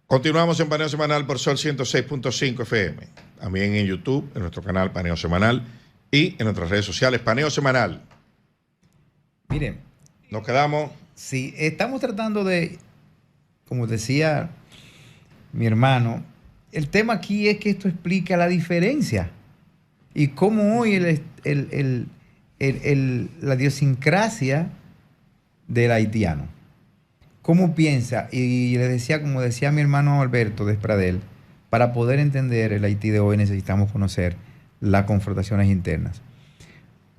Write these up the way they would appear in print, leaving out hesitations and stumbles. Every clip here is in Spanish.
Continuamos en Paneo Semanal por Sol 106.5 FM. También en YouTube, en nuestro canal Paneo Semanal y en nuestras redes sociales Paneo Semanal. Miren, nos quedamos. Sí, estamos tratando de, como decía mi hermano, el tema aquí es que esto explica la diferencia y cómo hoy la idiosincrasia del haitiano. ¿Cómo piensa? Y le decía, como decía mi hermano Alberto Despradel, para poder entender el Haití de hoy necesitamos conocer las confrontaciones internas.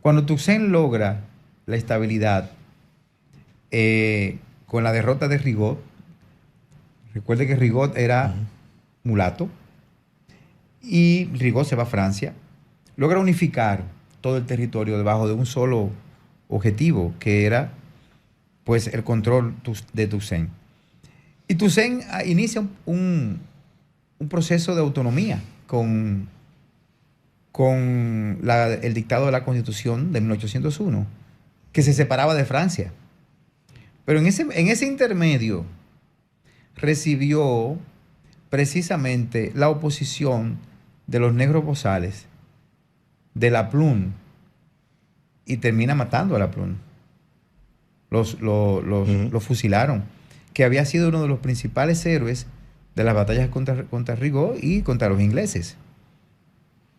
Cuando Toussaint logra la estabilidad con la derrota de Rigaud, recuerde que Rigaud era mulato, y Rigaud se va a Francia, logra unificar todo el territorio debajo de un solo objetivo, que era pues el control de Toussaint. Y Toussaint inicia un proceso de autonomía con el dictado de la Constitución de 1801, que se separaba de Francia. Pero en ese intermedio recibió precisamente la oposición de los negros bozales, de la Plum, y termina matando a la Plum. Los fusilaron, que había sido uno de los principales héroes de las batallas contra Rigaud y contra los ingleses.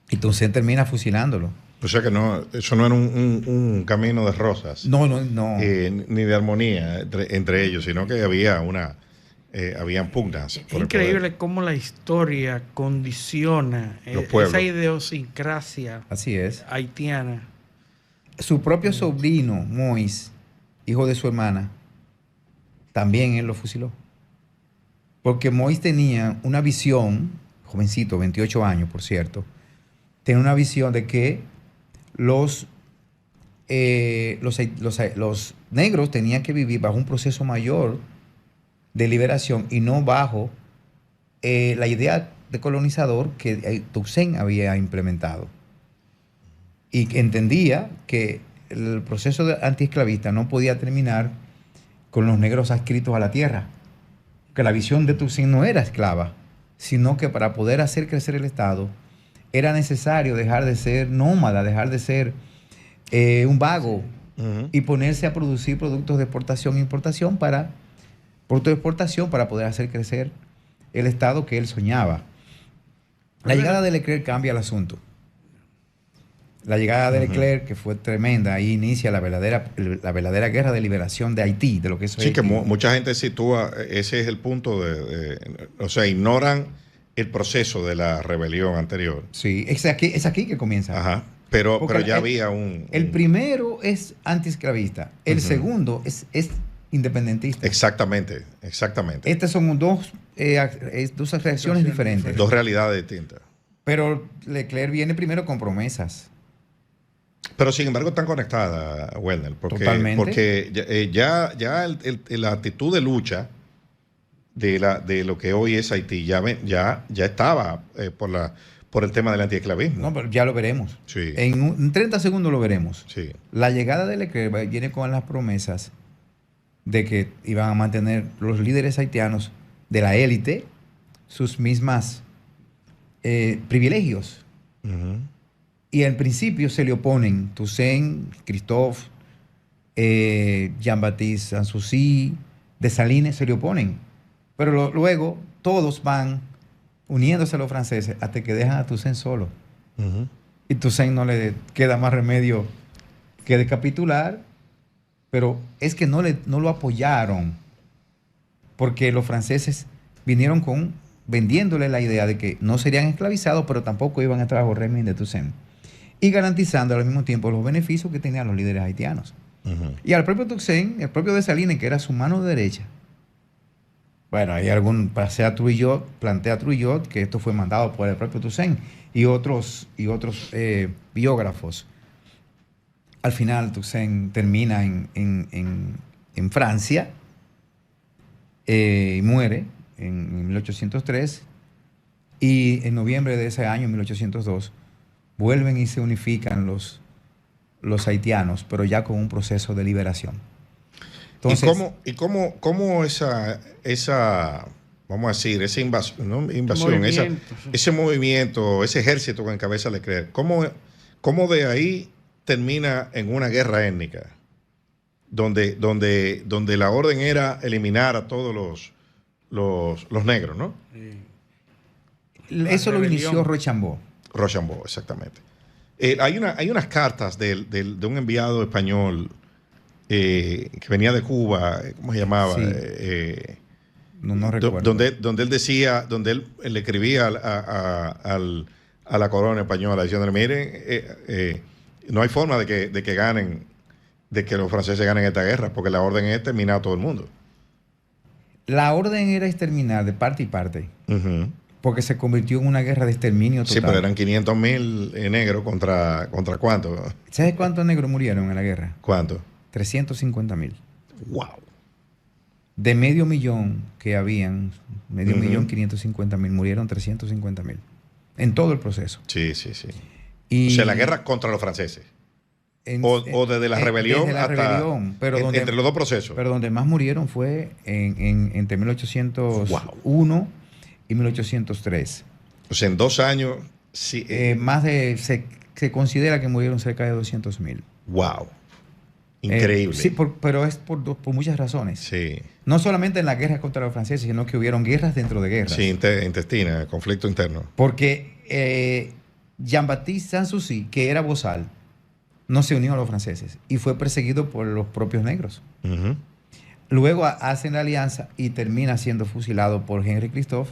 Y Toussaint termina fusilándolo. O sea que no, eso no era un camino de rosas. No. Ni de armonía entre ellos, sino que habían pugnas. Es increíble cómo la historia condiciona esa idiosincrasia. Así es. Haitiana. Su propio sobrino, Moïse, hijo de su hermana, también él lo fusiló. Porque Moïse tenía una visión, jovencito, 28 años, por cierto, tenía una visión de que los negros tenían que vivir bajo un proceso mayor de liberación y no bajo la idea de colonizador que Toussaint había implementado. Y que entendía que el proceso antiesclavista no podía terminar con los negros adscritos a la tierra, que la visión de Toussaint no era esclava, sino que para poder hacer crecer el Estado era necesario dejar de ser nómada, dejar de ser un vago y ponerse a producir productos de exportación e importación productos de exportación para poder hacer crecer el Estado que él soñaba. La llegada de Leclerc cambia el asunto. La llegada de Leclerc, que fue tremenda, ahí inicia la verdadera guerra de liberación de Haití, de lo que es Haití. Sí, que mucha gente sitúa, ese es el punto o sea, ignoran el proceso de la rebelión anterior. Sí, es aquí que comienza. Ajá, pero ya había El primero es antiesclavista, el segundo es independentista. Exactamente. Estas son dos reacciones diferentes. Dos realidades distintas. Pero Leclerc viene primero con promesas. Pero sin embargo están conectadas, Werner, Totalmente. Porque ya la actitud de lucha de lo que hoy es Haití ya estaba por el tema del antiesclavismo. No, pero ya lo veremos. Sí. En 30 segundos lo veremos. Sí. La llegada de Leclerc viene con las promesas de que iban a mantener los líderes haitianos de la élite sus mismas privilegios. Y al principio se le oponen Toussaint, Christophe, Jean-Baptiste Sanssouci, Dessalines se le oponen. Pero luego todos van uniéndose a los franceses hasta que dejan a Toussaint solo. Y Toussaint no le queda más remedio que de capitular, pero es que no lo apoyaron porque los franceses vinieron vendiéndole la idea de que no serían esclavizados, pero tampoco iban a entrar bajo régimen de Toussaint. Y garantizando al mismo tiempo los beneficios que tenían los líderes haitianos. Y al propio Toussaint, el propio Dessalines, que era su mano derecha. Bueno, hay plantea Trouillot que esto fue mandado por el propio Toussaint y otros biógrafos. Al final Toussaint termina en Francia y muere en 1803, y en noviembre de ese año, en 1802, vuelven y se unifican los haitianos, pero ya con un proceso de liberación. Entonces, ¿Y cómo esa vamos a decir, esa invasión, ese movimiento, ese ejército que encabeza Leclerc, ¿cómo de ahí termina en una guerra étnica? Donde la orden era eliminar a todos los negros, ¿no? Eso lo inició Rochambeau. Rochambeau, exactamente. Hay unas cartas de un enviado español que venía de Cuba, ¿cómo se llamaba? Sí. No recuerdo. Donde él decía, donde él le escribía a la corona española diciéndole, miren, no hay forma de que ganen, de que los franceses ganen esta guerra, porque la orden es exterminar a todo el mundo. La orden era exterminar de parte y parte. Porque se convirtió en una guerra de exterminio total. Sí, pero eran 500,000 negros contra ¿cuánto? ¿Sabes cuántos negros murieron en la guerra? ¿Cuánto? 350,000. ¡Wow! De medio millón que habían, medio millón 550,000, murieron 350,000. En todo el proceso. Sí. O sea, la guerra contra los franceses. O desde la rebelión desde la hasta... rebelión, pero entre los dos procesos. Pero donde más murieron fue entre 1801 y 1803. O sea, en 2 años... Sí, se considera que murieron cerca de 200,000. ¡Wow! Increíble. Sí, pero es por muchas razones. Sí. No solamente en la guerra contra los franceses, sino que hubieron guerras dentro de guerras. Sí, intestina, conflicto interno. Porque Jean-Baptiste Sanssouci, que era bozal, no se unió a los franceses y fue perseguido por los propios negros. Luego hacen la alianza y termina siendo fusilado por Henry Christophe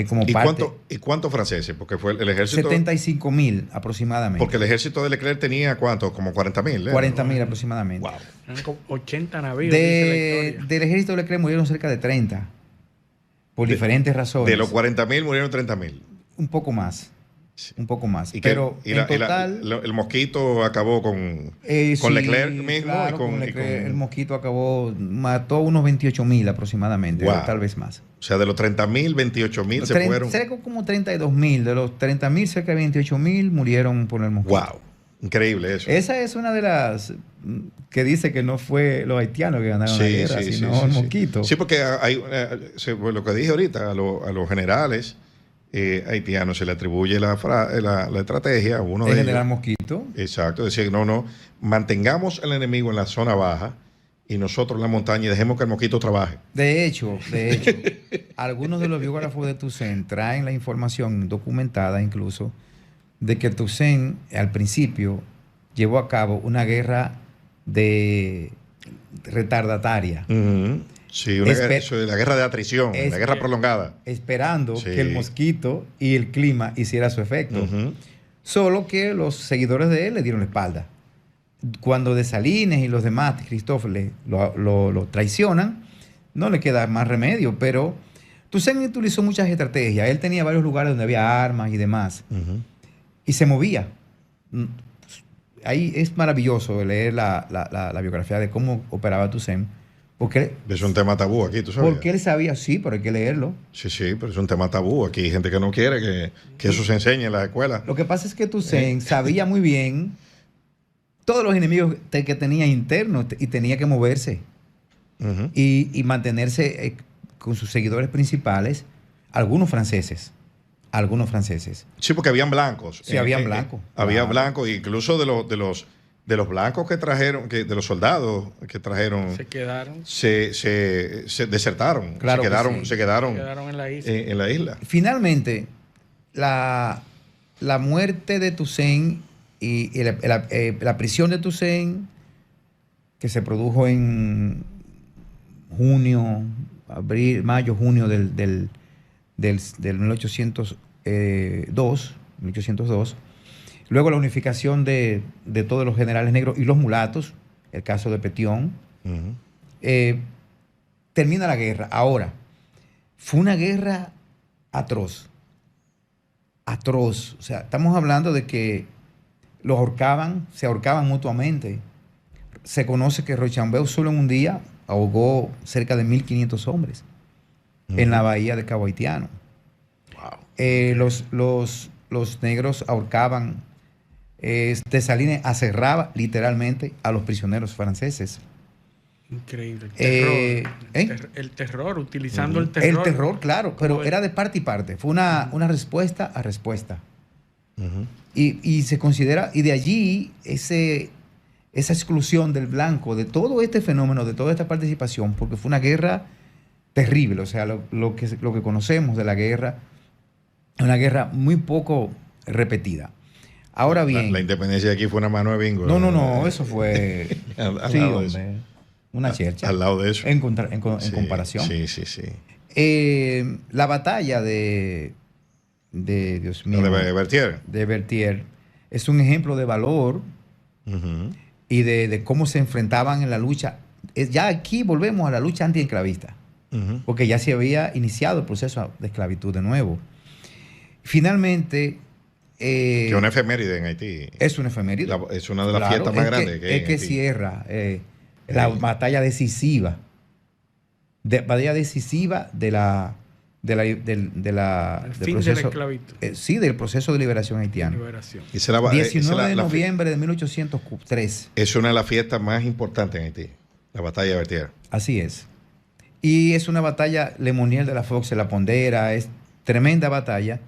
como parte. ¿Y cuántos franceses? Porque fue el ejército... 75,000 aproximadamente. Porque el ejército de Leclerc tenía ¿cuánto? Como 40,000. 40,000 aproximadamente. Wow. Eran como 80 navíos. Del ejército de Leclerc murieron cerca de 30 por diferentes razones. De los 40,000 murieron 30,000. Un poco más. Un poco más. Pero en total... el mosquito acabó con Leclerc mismo. Claro, con Leclerc, el mosquito mató unos 28,000 aproximadamente, wow. Tal vez más. O sea, de los 30,000, 28,000 se fueron. Cerca como 32,000. De los 30,000, cerca de 28,000 murieron por el mosquito. ¡Wow! Increíble eso. Esa es una de las que dice que no fue los haitianos que ganaron la guerra, sino el mosquito. Sí, porque hay lo que dije ahorita, a los generales haitianos se le atribuye la estrategia a uno de ellos. El general Mosquito. Exacto, decir, no, mantengamos al enemigo en la zona baja y nosotros en la montaña y dejemos que el mosquito trabaje. De hecho, algunos de los biógrafos de Toussaint traen la información documentada incluso de que Toussaint al principio llevó a cabo una guerra de retardataria. Sí, la guerra de atrición, la guerra prolongada. Esperando que el mosquito y el clima hiciera su efecto. Solo que los seguidores de él le dieron la espalda. Cuando Dessalines y los demás, Christophe, lo traicionan, no le queda más remedio. Pero Toussaint utilizó muchas estrategias. Él tenía varios lugares donde había armas y demás. Y se movía. Ahí es maravilloso leer la biografía de cómo operaba Toussaint. Porque es un tema tabú aquí, ¿tú sabes? Porque él sabía, sí, pero hay que leerlo. Sí, pero es un tema tabú. Aquí hay gente que no quiere que eso se enseñe en las escuelas. Lo que pasa es que Toussaint sabía muy bien todos los enemigos que tenía internos y tenía que moverse y mantenerse con sus seguidores principales, algunos franceses. Sí, porque habían blancos. Sí, habían blancos. Había blancos, incluso de los blancos que trajeron, de los soldados que trajeron, se quedaron, se desertaron, claro, se quedaron en la isla. Finalmente, la muerte de Toussaint y la prisión de Toussaint, que se produjo en mayo, junio del 1802. Luego la unificación de todos los generales negros y los mulatos, el caso de Pétion. Termina la guerra. Ahora, fue una guerra atroz. Atroz. O sea, estamos hablando de que se ahorcaban mutuamente. Se conoce que Rochambeau solo en un día ahogó cerca de 1,500 hombres en la bahía de Cabo Haitiano. Los negros ahorcaban. Dessalines aserraba literalmente a los prisioneros franceses. Increíble. El terror, utilizando el terror. El terror, claro, pero era de parte y parte. Fue una respuesta a respuesta. Y se considera, y de allí esa exclusión del blanco, de todo este fenómeno, de toda esta participación, porque fue una guerra terrible. O sea, lo que conocemos de la guerra, una guerra muy poco repetida. Ahora bien. La independencia de aquí fue una mano de bingo. No, eso fue. al lado de eso. Una chercha. Al lado de eso. En comparación. Sí. La batalla de Dios mío. De Berthier. De Berthier es un ejemplo de valor y de cómo se enfrentaban en la lucha. Ya aquí volvemos a la lucha antiesclavista, porque ya se había iniciado el proceso de esclavitud de nuevo. Finalmente. Que es una efeméride en Haití. Es una efeméride. Es una de las fiestas más grandes que hay. Es que cierra la batalla decisiva. Batalla decisiva del proceso de esclavitud. Sí, del proceso de liberación haitiano. 19 de noviembre de 1803. Es una de las fiestas más importantes en Haití, la batalla de Berthier. Así es. Y es una batalla, Lemonnier de la Fox se la pondera, es tremenda batalla.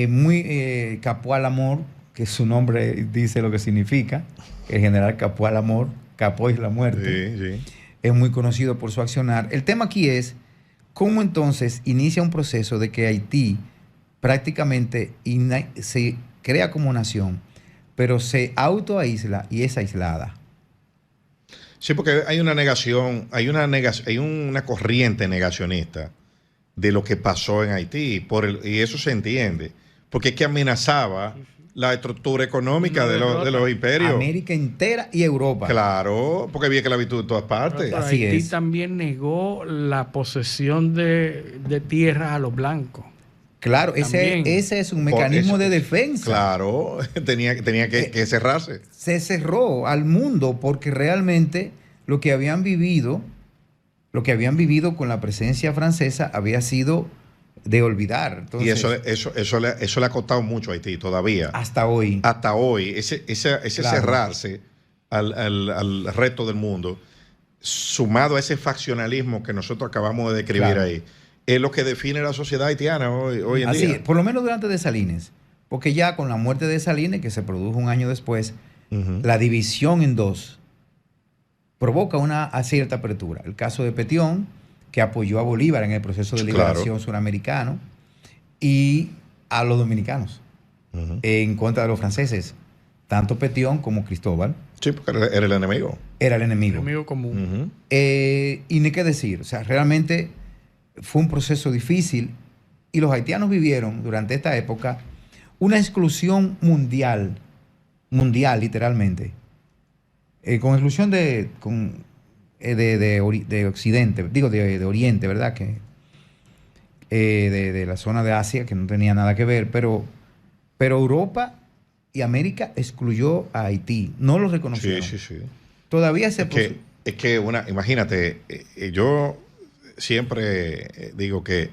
Muy Capua al Amor, que su nombre dice lo que significa, el general Capua al Amor, Capó es la muerte. Sí. Es muy conocido por su accionar. El tema aquí es cómo entonces inicia un proceso de que Haití prácticamente se crea como nación, pero se autoaísla y es aislada. Sí, porque hay una negación, hay una corriente negacionista de lo que pasó en Haití, y eso se entiende, porque es que amenazaba la estructura económica de los imperios. América entera y Europa. Claro, porque había esclavitud en todas partes. Pero Así Haití es. también negó la posesión de tierras a los blancos. Claro, ese es un mecanismo de defensa. Claro, tenía que cerrarse. Se cerró al mundo porque realmente lo que habían vivido con la presencia francesa había sido de olvidar. Entonces, y eso le ha costado mucho a Haití todavía. Hasta hoy. Hasta hoy. Ese claro. Cerrarse al resto del mundo, sumado a ese faccionalismo que nosotros acabamos de describir ahí, es lo que define la sociedad haitiana hoy en día. Así, por lo menos durante Dessalines. Porque ya con la muerte de Dessalines, que se produjo un año después, la división en dos provoca una cierta apertura. El caso de Petión, que apoyó a Bolívar en el proceso de liberación suramericano, y a los dominicanos en contra de los franceses, tanto Petión como Cristóbal. Sí, porque era el enemigo. Era el enemigo. El enemigo común. Y ni qué decir, o sea, realmente fue un proceso difícil y los haitianos vivieron durante esta época una exclusión mundial literalmente, con exclusión de Occidente, digo de Oriente, ¿verdad? Que de la zona de Asia, que no tenía nada que ver, pero Europa y América excluyó a Haití, no lo reconocieron. Sí. Todavía imagínate, yo siempre digo que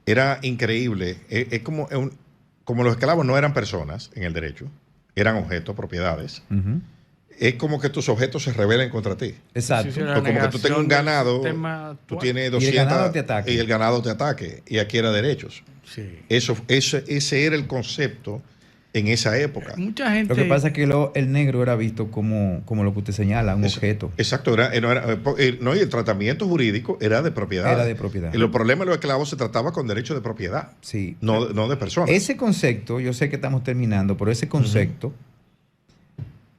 era increíble, es como los esclavos no eran personas en el derecho, eran objetos, propiedades. Es como que tus objetos se rebelen contra ti. Exacto. Sí, como que tú tengas un ganado, tú tienes 200 y el ganado te ataque. Y adquiera derechos. Sí. Ese era el concepto en esa época. Mucha gente... Lo que pasa es que el negro era visto como lo que usted señala, un objeto. Exacto. Y el tratamiento jurídico era de propiedad. Era de propiedad. Y los problemas de los esclavos se trataba con derecho de propiedad. Sí. No de personas. Ese concepto, yo sé que estamos terminando, pero ese concepto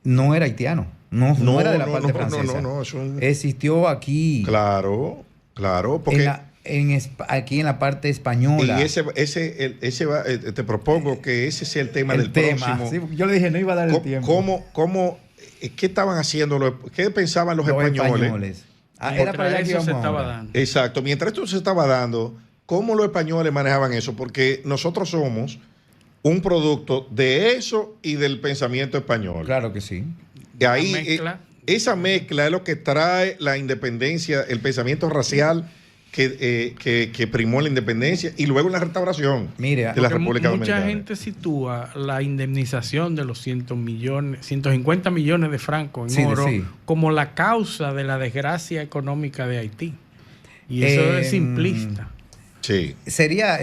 no era haitiano. No era de la parte francesa. No. Existió aquí. Claro. Porque... aquí en la parte española. Y te propongo que ese sea el tema del próximo. Sí, yo le dije, no iba a dar el tiempo. ¿Qué estaban haciendo? ¿Qué pensaban los españoles? Era para allá que eso se estaba dando. Exacto. Mientras esto se estaba dando, ¿cómo los españoles manejaban eso? Porque nosotros somos un producto de eso y del pensamiento español. Claro que sí. Y ahí, esa mezcla es lo que trae la independencia, el pensamiento racial que primó la independencia y luego la restauración de la República Dominicana. Mucha gente sitúa la indemnización de los 150 millones de francos en oro como la causa de la desgracia económica de Haití. Y eso es simplista. Sí. Sería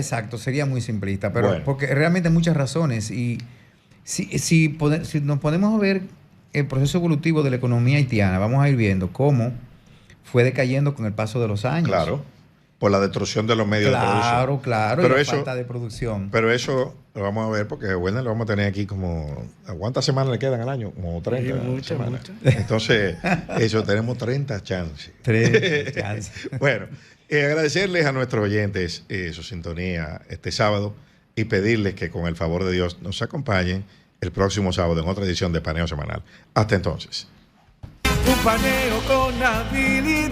muy simplista, pero porque realmente hay muchas razones. Y si nos ponemos a ver el proceso evolutivo de la economía haitiana, vamos a ir viendo cómo fue decayendo con el paso de los años. Claro, por la destrucción de los medios de producción. Claro, pero y la falta de producción. Pero eso lo vamos a ver porque Werner lo vamos a tener aquí como... ¿Cuántas semanas le quedan al año? Como 30 semanas. Entonces, eso, tenemos 30 chances. 30 chances. Bueno, agradecerles a nuestros oyentes su sintonía este sábado y pedirles que con el favor de Dios nos acompañen el próximo sábado en otra edición de Paneo Semanal. Hasta entonces. Un paneo con habilidad.